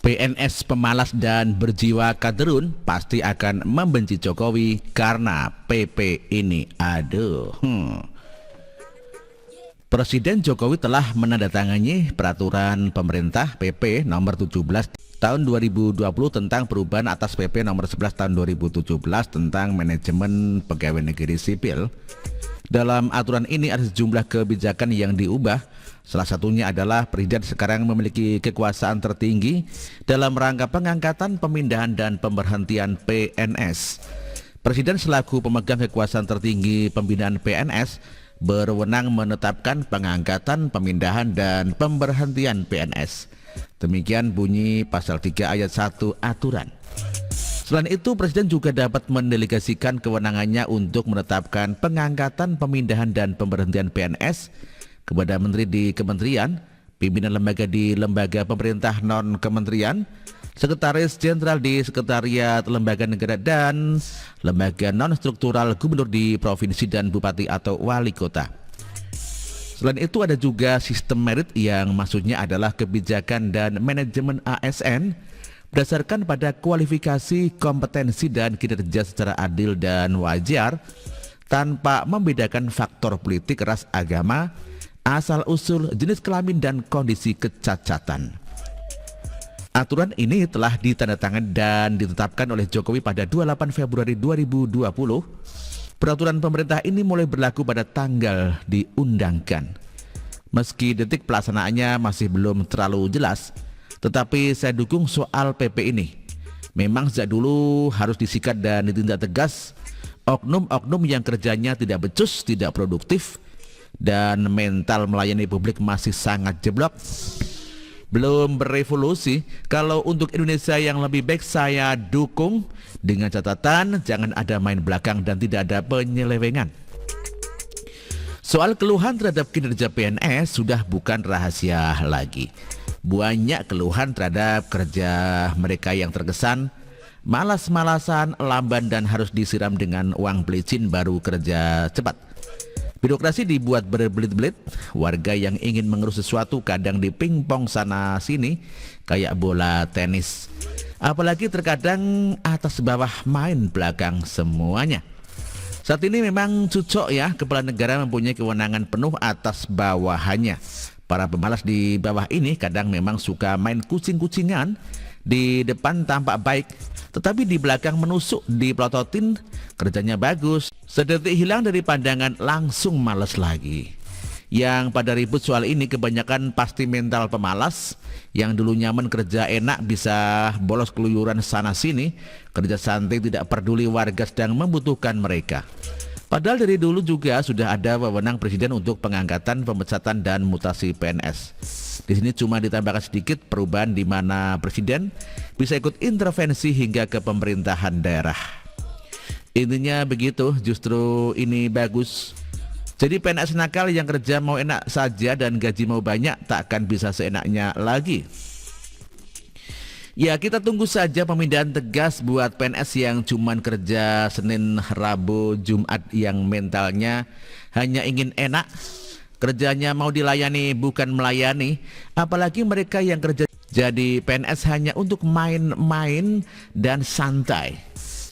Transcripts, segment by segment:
PNS pemalas dan berjiwa kaderun pasti akan membenci Jokowi karena PP ini. Presiden Jokowi telah menandatangani peraturan pemerintah PP nomor 17 tahun 2020 tentang perubahan atas PP nomor 11 tahun 2017 tentang manajemen pegawai negeri sipil. Dalam aturan ini ada sejumlah kebijakan yang diubah. Salah satunya adalah Presiden sekarang memiliki kekuasaan tertinggi dalam rangka pengangkatan, pemindahan, dan pemberhentian PNS. Presiden selaku pemegang kekuasaan tertinggi pembinaan PNS berwenang menetapkan pengangkatan, pemindahan, dan pemberhentian PNS. Demikian bunyi pasal 3 ayat 1 aturan. Selain itu, Presiden juga dapat mendelegasikan kewenangannya untuk menetapkan pengangkatan, pemindahan, dan pemberhentian PNS kepada menteri di kementerian, pimpinan lembaga di lembaga pemerintah non-kementerian, sekretaris jenderal di sekretariat lembaga negara, dan lembaga non-struktural gubernur di provinsi dan bupati atau wali kota. Selain itu ada juga sistem merit yang maksudnya adalah kebijakan dan manajemen ASN berdasarkan pada kualifikasi, kompetensi, dan kinerja secara adil dan wajar tanpa membedakan faktor politik, ras, agama, asal-usul, jenis kelamin, dan kondisi kecacatan. Aturan ini telah ditandatangani dan ditetapkan oleh Jokowi pada 28 Februari 2020. Peraturan pemerintah ini mulai berlaku pada tanggal diundangkan. Meski detik pelaksanaannya masih belum terlalu jelas, tetapi saya dukung soal PP ini. Memang sejak dulu harus disikat dan ditindak tegas oknum-oknum yang kerjanya tidak becus, tidak produktif, dan mental melayani publik masih sangat jeblok. Belum berevolusi. Kalau untuk Indonesia yang lebih baik saya dukung, dengan catatan jangan ada main belakang dan tidak ada penyelewengan. Soal keluhan terhadap kinerja PNS sudah bukan rahasia lagi. Banyak keluhan terhadap kerja mereka yang terkesan malas-malasan, lamban, dan harus disiram dengan uang pelicin baru kerja cepat. Birokrasi dibuat berbelit-belit, warga yang ingin mengurus sesuatu kadang dipingpong sana sini kayak bola tenis. Apalagi terkadang atas bawah main belakang semuanya. Saat ini memang cocok ya, kepala negara mempunyai kewenangan penuh atas bawahannya. Para pemalas di bawah ini kadang memang suka main kucing-kucingan, di depan tampak baik, tetapi di belakang menusuk, dipelototin, kerjanya bagus. Sedetik hilang dari pandangan langsung malas lagi. Yang pada ribut soal ini kebanyakan pasti mental pemalas. Yang dulu nyaman kerja enak bisa bolos keluyuran sana sini, kerja santai tidak peduli warga sedang membutuhkan mereka. Padahal dari dulu juga sudah ada wewenang Presiden untuk pengangkatan, pemecatan, dan mutasi PNS. Di sini cuma ditambahkan sedikit perubahan di mana Presiden bisa ikut intervensi hingga ke pemerintahan daerah. Intinya begitu, justru ini bagus. Jadi PNS nakal yang kerja mau enak saja dan gaji mau banyak tak akan bisa seenaknya lagi. Ya, kita tunggu saja pemindahan tegas buat PNS yang cuman kerja Senin, Rabu, Jumat, yang mentalnya hanya ingin enak. Kerjanya mau dilayani bukan melayani. Apalagi mereka yang kerja jadi PNS hanya untuk main-main dan santai.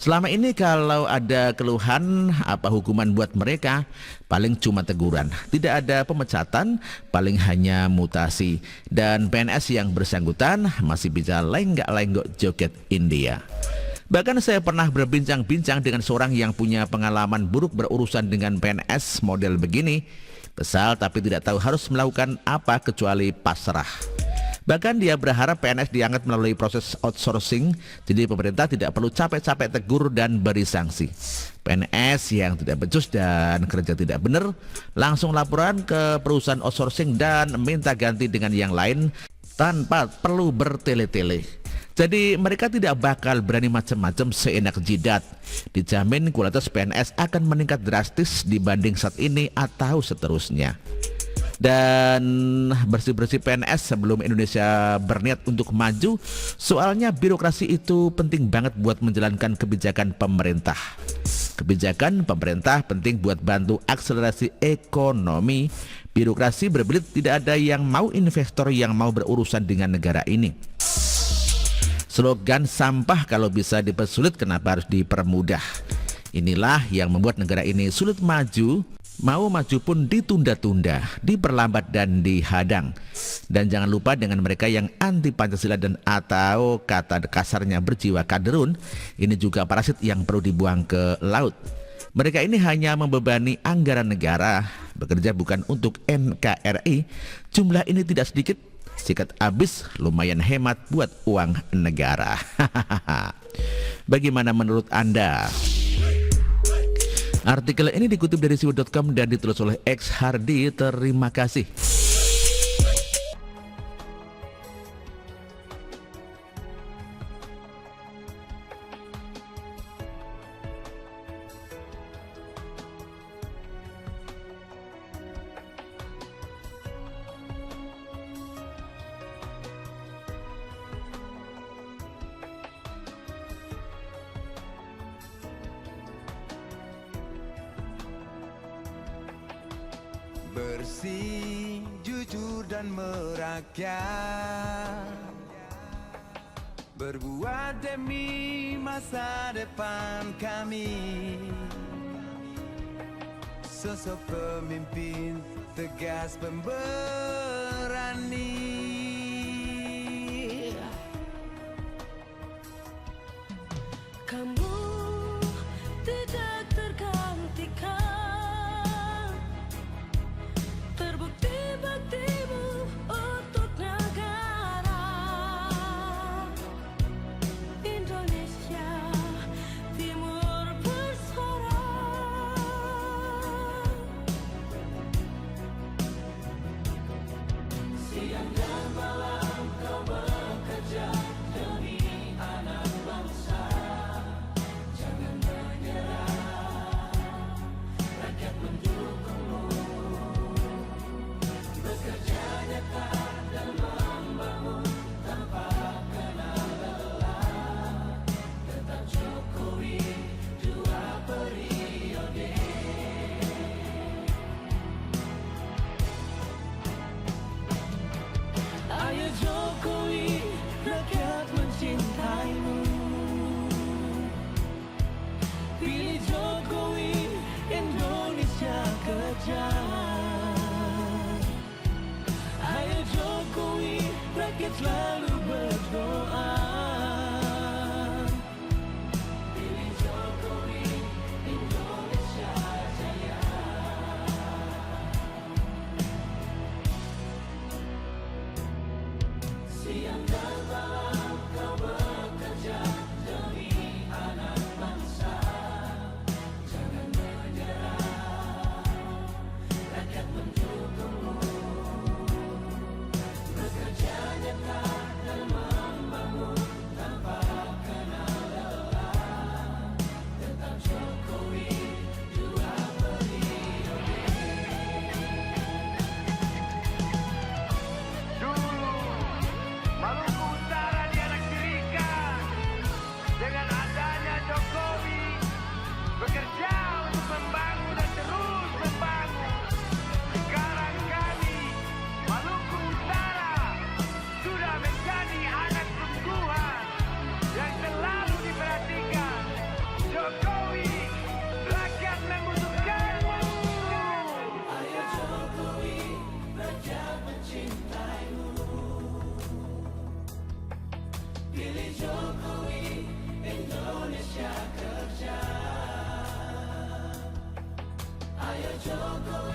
Selama ini kalau ada keluhan, apa hukuman buat mereka? Paling cuma teguran. Tidak ada pemecatan, paling hanya mutasi. Dan PNS yang bersangkutan masih bisa lenggak-lenggok joget India. Bahkan saya pernah berbincang-bincang dengan seorang yang punya pengalaman buruk berurusan dengan PNS model begini. Kesal tapi tidak tahu harus melakukan apa kecuali pasrah. Bahkan dia berharap PNS diangkat melalui proses outsourcing, jadi pemerintah tidak perlu capek-capek tegur dan beri sanksi. PNS yang tidak becus dan kerja tidak benar langsung laporan ke perusahaan outsourcing dan minta ganti dengan yang lain tanpa perlu bertele-tele. Jadi mereka tidak bakal berani macam-macam seenak jidat. Dijamin kualitas PNS akan meningkat drastis dibanding saat ini atau seterusnya. Dan bersih-bersih PNS sebelum Indonesia berniat untuk maju. Soalnya birokrasi itu penting banget buat menjalankan kebijakan pemerintah. Kebijakan pemerintah penting buat bantu akselerasi ekonomi. Birokrasi berbelit, tidak ada yang mau investor yang mau berurusan dengan negara ini. Slogan sampah kalau bisa dipersulit kenapa harus dipermudah. Inilah yang membuat negara ini sulit maju. Mau maju pun ditunda-tunda, diperlambat dan dihadang. Dan jangan lupa dengan mereka yang anti Pancasila dan atau kata kasarnya berjiwa kaderun, ini juga parasit yang perlu dibuang ke laut. Mereka ini hanya membebani anggaran negara, bekerja bukan untuk NKRI. Jumlah ini tidak sedikit, sikat habis lumayan hemat buat uang negara. Bagaimana menurut Anda? Artikel ini dikutip dari siwut.com dan ditulis oleh X Hardi. Terima kasih. Bersih, jujur dan merakyat, berbuat demi masa depan kami. Sosok pemimpin tegas pemberani. Kamu tidak tergantikan. Ayo Jokowi, rakyat mencintaimu. Pilih Jokowi, Indonesia kejar. Ayo Jokowi, rakyat selalu berdoa. Pilih Jokowi, Indonesia jaya. Siang dan malam kau bekerja demi anak bangsa. Jangan menyerah, rakyat mendukungmu. Bekerja nyata dan membangun tanpa kenal lelah. Tetap Jokowi, dua periode. Maluku Utara dianaktirikan dengan adanya Jokowi, bekerja untuk membangun dan terus membangun. Sekarang kami, Maluku Utara, sudah menjadi anak sungguhan yang selalu diperhatikan. Jokowi, rakyat membutuhkanmu. Ayo Jokowi, rakyat mencintaimu. Pilih Jokowi, Indonesia kerja. Ayo Jokowi.